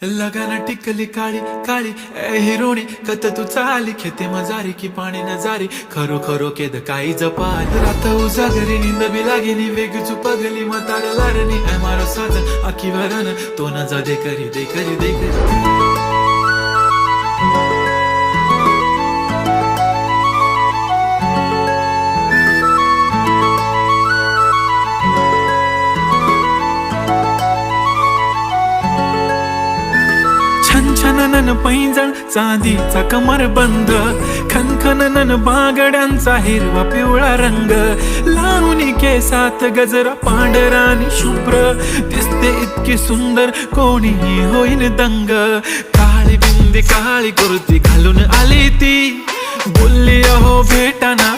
लगाना टिकली काळी काळी ए हिरोणी कत तू चाली खेते मजारी की पाणी नजारी खरो खरो केद काही जपाल रात उजागरी निंद बी लागेनी वेग चुपगली मतार लारणी ए मारो साजन आखी वरन तो न जा दे करी दे करी दे करी छनछनन पैंजण चांदीचा कमर बंद खनखनन बागड्यांचा हिरवा पिवळा रंग लावणी केसात गजरा पांढरानी शुभ्र दिसते इतकी सुंदर कोणीही होईन दंग काळी बिंदी काळी कुर्ती घालून आली ती बोलली अहो भेटाना